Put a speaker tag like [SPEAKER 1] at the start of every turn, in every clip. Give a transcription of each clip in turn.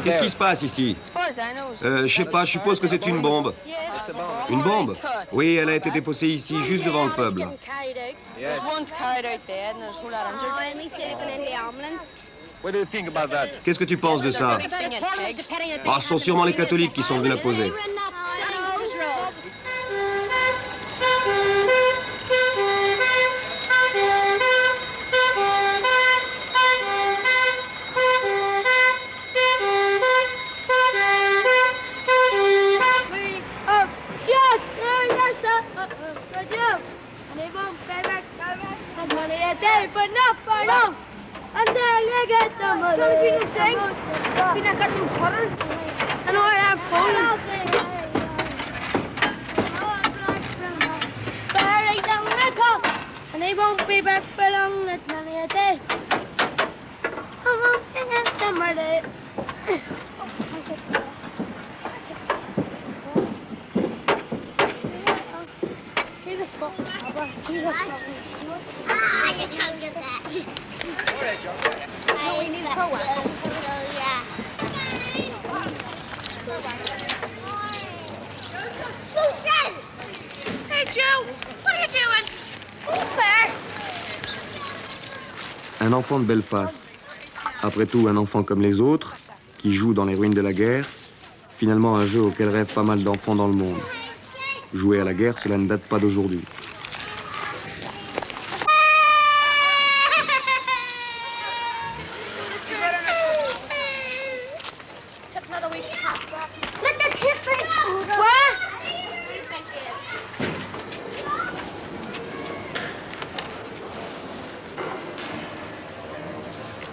[SPEAKER 1] Qu'est-ce qui se passe ici? Je sais pas, je suppose que c'est une bombe. Une bombe? Oui, elle a été déposée ici, juste devant le pub. Qu'est-ce que tu penses de ça? Ah, ce sont sûrement les catholiques qui sont venus la poser.
[SPEAKER 2] And they won't be back for long, that's many a day. I won't get them ready.
[SPEAKER 3] Ah, you chose that. No, we need a hoe. Yeah. Susan! Hey, Joe, what are you doing? Who's there?
[SPEAKER 1] Un enfant de Belfast. Après tout, un enfant comme les autres, qui joue dans les ruines de la guerre. Finalement, un jeu auquel rêvent pas mal d'enfants dans le monde. Jouer à la guerre, cela ne date pas d'aujourd'hui.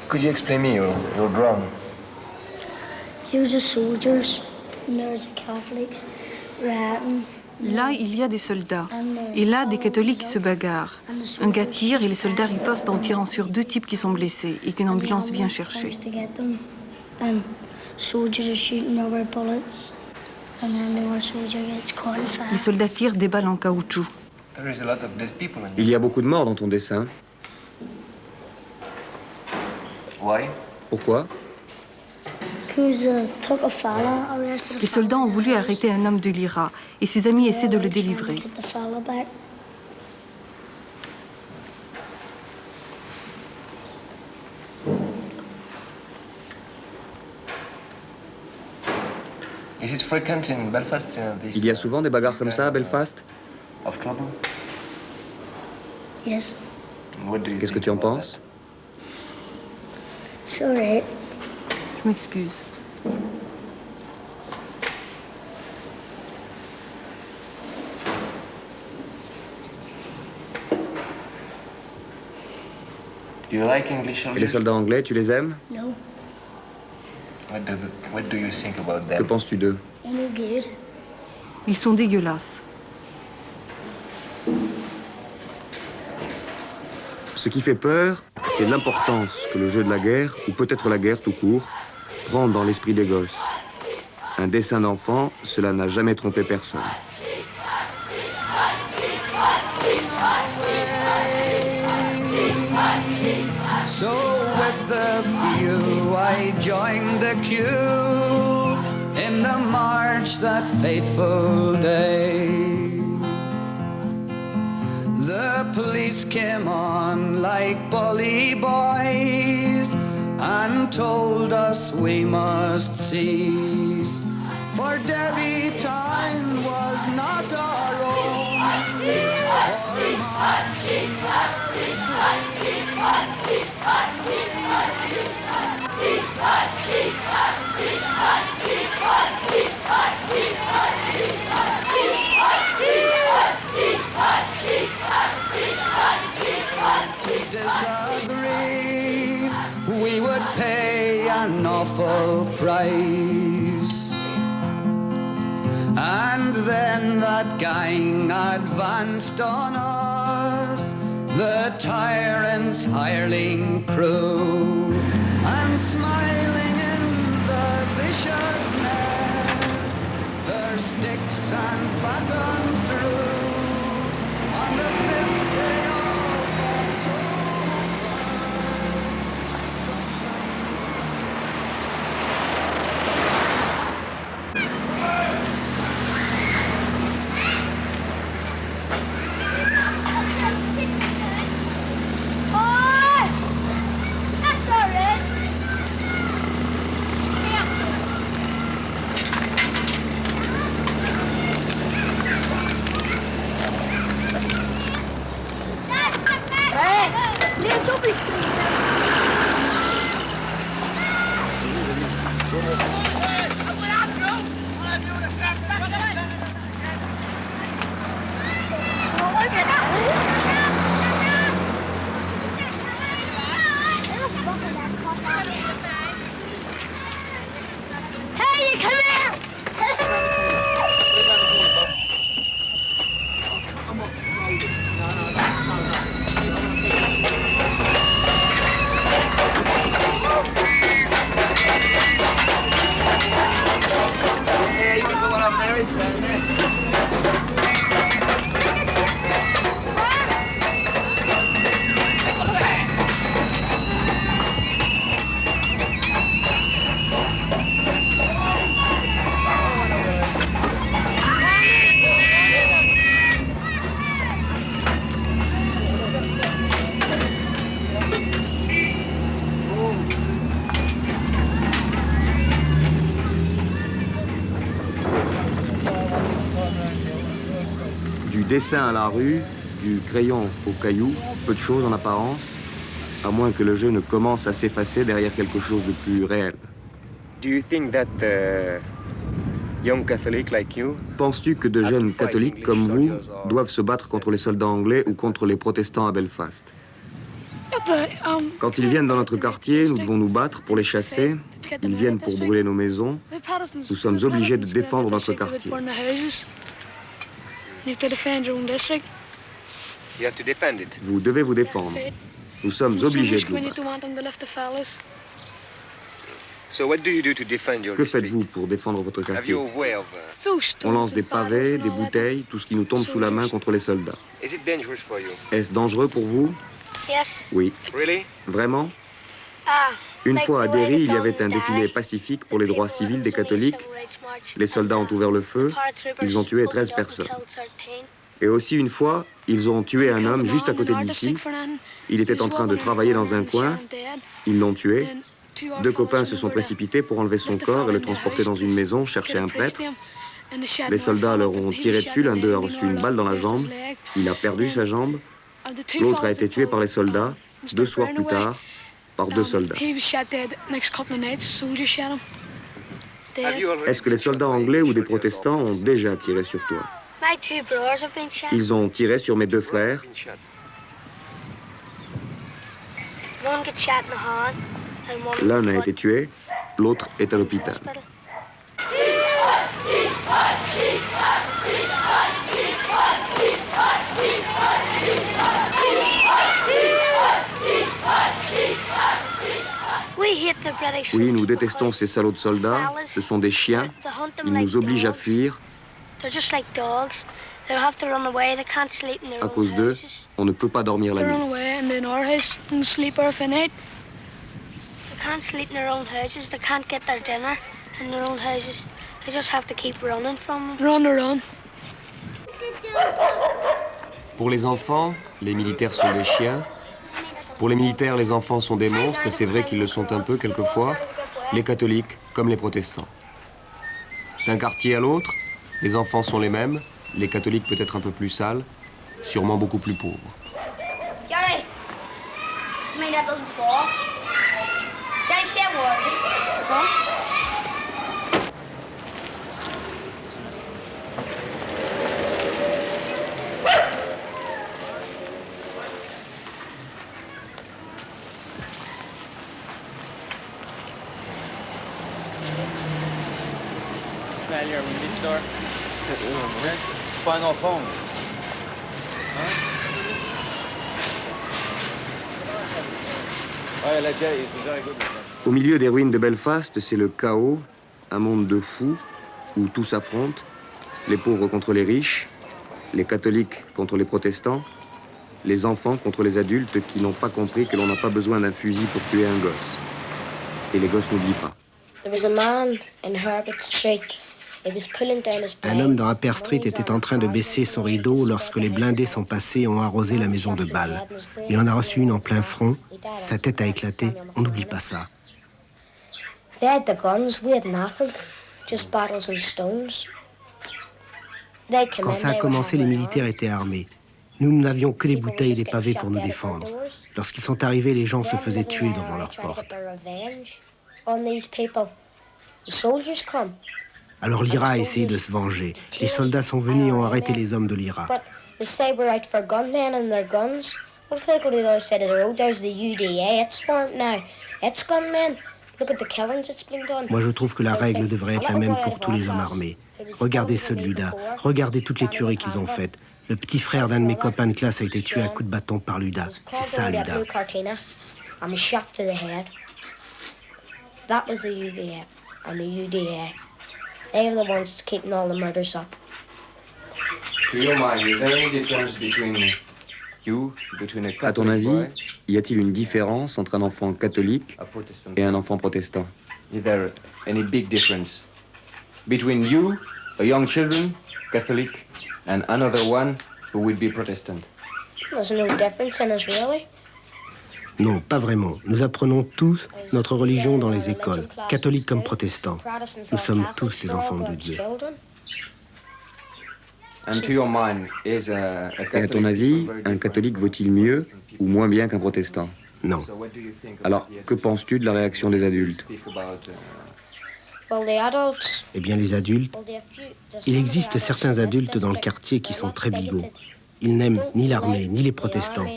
[SPEAKER 4] Could you explain me your drum?
[SPEAKER 2] He was a soldiers, and there was a Catholics, ratting.
[SPEAKER 5] Là, il y a des soldats. Et là, des catholiques qui se bagarrent. Un gars tire et les soldats ripostent en tirant sur deux types qui sont blessés et qu'une ambulance vient chercher. Les soldats tirent des balles en caoutchouc.
[SPEAKER 1] Il y a beaucoup de morts dans ton dessin.
[SPEAKER 4] Why?
[SPEAKER 1] Pourquoi?
[SPEAKER 5] Les soldats ont voulu arrêter un homme de l'IRA et ses amis essaient de le délivrer.
[SPEAKER 4] Is it frequent in Belfast?
[SPEAKER 1] Il y a souvent des bagarres comme ça à Belfast?
[SPEAKER 4] Of trouble?
[SPEAKER 2] Yes.
[SPEAKER 1] Qu'est-ce que tu en penses?
[SPEAKER 2] It's all right.
[SPEAKER 5] Je m'excuse.
[SPEAKER 4] Do you like English
[SPEAKER 1] Et les soldats anglais, tu les aimes?
[SPEAKER 2] No,
[SPEAKER 4] What do you think about
[SPEAKER 1] Que
[SPEAKER 4] them?
[SPEAKER 1] penses-tu d'eux?
[SPEAKER 2] they're no good.
[SPEAKER 5] Ils sont dégueulasses.
[SPEAKER 1] Ce qui fait peur, c'est l'importance que le jeu de la guerre, ou peut-être la guerre tout court, prend dans l'esprit des gosses. Un dessin d'enfant, cela n'a jamais trompé personne.
[SPEAKER 6] So with the few I joined the queue in the march that fateful day. The police came on like bully boys and told us we must cease, for Derry town was not our own. To disagree, we would pay an awful price. And then that gang advanced on us, the tyrant's hireling crew, and smiling in their viciousness, their sticks and batons drew. On the 5th day of October, I saw signs.
[SPEAKER 2] Hey, you come here!
[SPEAKER 7] Yeah, you want to go over there? It's nice.
[SPEAKER 1] Du dessin à la rue, du crayon au caillou, peu de choses en apparence, à moins que le jeu ne commence à s'effacer derrière quelque chose de plus réel.
[SPEAKER 8] Do you think that young Catholic like you
[SPEAKER 1] Penses-tu que de jeunes catholiques comme vous doivent se battre contre les soldats anglais ou contre les protestants à Belfast? Quand ils viennent dans notre quartier, nous devons nous battre pour les chasser. Ils viennent pour brûler nos maisons. Nous sommes obligés de défendre notre quartier.
[SPEAKER 8] You have to defend it.
[SPEAKER 1] Vous devez vous défendre. Nous sommes obligés de nous battre.
[SPEAKER 8] So what do you do to defend your
[SPEAKER 1] Que
[SPEAKER 8] district?
[SPEAKER 1] faites-vous pour défendre votre
[SPEAKER 8] Have
[SPEAKER 1] quartier?
[SPEAKER 8] you a way of
[SPEAKER 1] On lance des pavés, des bouteilles, tout ce qui nous tombe sous la main contre les soldats.
[SPEAKER 8] Is it dangerous for you?
[SPEAKER 1] Est-ce dangereux pour vous?
[SPEAKER 2] Yes.
[SPEAKER 1] Oui.
[SPEAKER 8] Really?
[SPEAKER 1] Vraiment?
[SPEAKER 2] Ah,
[SPEAKER 1] Une fois à Derry, il y avait un défilé pacifique pour les droits civils des catholiques. Les soldats ont ouvert le feu. Ils ont tué 13 personnes. Et aussi une fois, ils ont tué un homme juste à côté d'ici. Il était en train de travailler dans un coin. Ils l'ont tué. 2 copains se sont précipités pour enlever son corps et le transporter dans une maison, chercher un prêtre. Les soldats leur ont tiré dessus. L'un d'eux a reçu une balle dans la jambe. Il a perdu sa jambe. L'autre a été tué par les soldats, 2 soirs plus tard, par 2 soldats. Est-ce que les soldats anglais ou des protestants ont déjà tiré sur toi?
[SPEAKER 2] My 2 brothers have been shot.
[SPEAKER 1] Ils ont tiré sur mes 2 frères.
[SPEAKER 2] One got shot in the hand, and one in
[SPEAKER 1] L'un
[SPEAKER 2] the
[SPEAKER 1] a
[SPEAKER 2] foot.
[SPEAKER 1] été tué, l'autre est à l'hôpital.
[SPEAKER 2] Hospital. We hate the British
[SPEAKER 1] Oui, nous
[SPEAKER 2] soldiers
[SPEAKER 1] détestons
[SPEAKER 2] because
[SPEAKER 1] ces salauds de soldats. Ce sont des chiens.
[SPEAKER 2] they hunt them
[SPEAKER 1] Ils
[SPEAKER 2] like
[SPEAKER 1] nous obligent à
[SPEAKER 2] dogs.
[SPEAKER 1] fuir.
[SPEAKER 2] They're just like dogs. They have to run away. They can't sleep in their
[SPEAKER 1] À
[SPEAKER 2] own
[SPEAKER 1] cause d'eux,
[SPEAKER 2] houses.
[SPEAKER 1] on ne peut pas dormir la nuit.
[SPEAKER 2] They can't sleep in their own houses. They can't get their dinner in their own houses. They just have to keep running from them.
[SPEAKER 1] Pour les enfants, les militaires sont des chiens. Pour les militaires, les enfants sont des monstres, et c'est vrai qu'ils le sont un peu quelquefois, les catholiques comme les protestants. D'un quartier à l'autre, les enfants sont les mêmes, les catholiques peut-être un peu plus sales, sûrement beaucoup plus pauvres.
[SPEAKER 2] Johnny, I mean that doesn't fall. Johnny, say a word. Huh?
[SPEAKER 9] Smell your movie store. Final phone. Ouais, la Jay is very good.
[SPEAKER 1] Au milieu des ruines de Belfast, c'est le chaos, un monde de fous, où tout s'affronte, les pauvres contre les riches, les catholiques contre les protestants, les enfants contre les adultes qui n'ont pas compris que l'on n'a pas besoin d'un fusil pour tuer un gosse. Et les gosses n'oublient pas.
[SPEAKER 2] There was a man in Herbert Street. He was pulling down his
[SPEAKER 10] Un homme dans Upper Street était en train de baisser son rideau lorsque les blindés sont passés et ont arrosé la maison de balles. Il en a reçu une en plein front. Sa tête a éclaté. On n'oublie pas ça.
[SPEAKER 2] They had the guns, we had nothing. Just bottles and stones. They came
[SPEAKER 10] Quand
[SPEAKER 2] in,
[SPEAKER 10] ça a
[SPEAKER 2] they were
[SPEAKER 10] commencé, les
[SPEAKER 2] having
[SPEAKER 10] militaires
[SPEAKER 2] arms.
[SPEAKER 10] étaient armés. Nous n'avions que des bouteilles et des pavés pour nous défendre. Lorsqu'ils sont arrivés, les gens se faisaient tuer devant leurs portes. Alors l'IRA a essayé de se venger. Les soldats sont venus et ont arrêté les hommes de l'IRA. Moi, je trouve que la règle devrait être la même pour tous les hommes armés. Regardez ceux de l'UDA, regardez toutes les tueries qu'ils ont faites. Le petit frère d'un de mes copains de classe a été tué à coups de bâton par l'UDA. C'est ça, l'UDA.
[SPEAKER 1] À ton avis, y a-t-il une différence entre un enfant catholique et un enfant protestant?
[SPEAKER 4] Is there any big difference between you, a young children, Catholic, and another one who will be Protestant?
[SPEAKER 2] There's no difference in us, really.
[SPEAKER 10] Non, pas vraiment. Nous apprenons tous notre religion dans les écoles, catholiques comme protestants. Nous sommes tous les enfants de Dieu.
[SPEAKER 4] And to your mind, is a
[SPEAKER 1] Et à ton avis, un catholique vaut-il mieux ou moins bien qu'un protestant?
[SPEAKER 10] Non.
[SPEAKER 1] Alors, que penses-tu de la réaction des adultes?
[SPEAKER 10] Eh bien, les adultes, il existe certains adultes dans le quartier qui sont très bigots. Ils n'aiment ni l'armée, ni les protestants.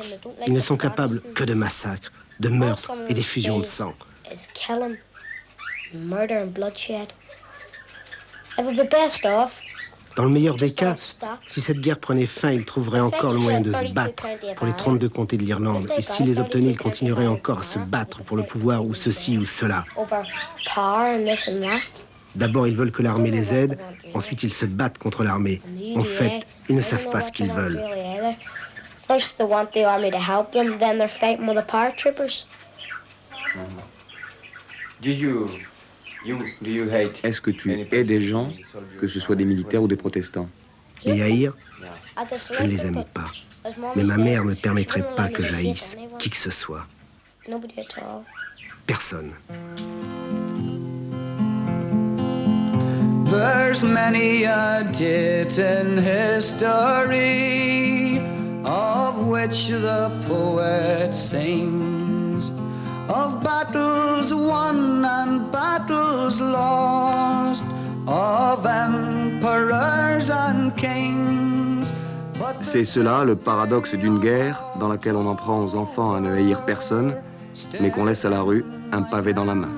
[SPEAKER 10] Ils ne sont capables que de massacres, de meurtres et d'effusions de sang. Dans le meilleur des cas, si cette guerre prenait fin, ils trouveraient encore le moyen de se battre pour les 32 comtés de l'Irlande. Et s'ils les obtenaient, ils continueraient encore à se battre pour le pouvoir ou ceci ou cela. D'abord, ils veulent que l'armée les aide. Ensuite, ils se battent contre l'armée. En fait, ils ne savent pas ce qu'ils veulent.
[SPEAKER 1] Est-ce que tu hais des gens, que ce soit des militaires ou des protestants?
[SPEAKER 10] Les haïr, je ne les aime pas. Mais ma mère ne permettrait pas que j'haïsse qui que ce soit. Personne.
[SPEAKER 6] There's many a date in history of which the poet sings, of battles won and battles lost, of emperors and kings.
[SPEAKER 1] C'est cela le paradoxe d'une guerre dans laquelle on en prend aux enfants à ne haïr personne, mais qu'on laisse à la rue un pavé dans la main.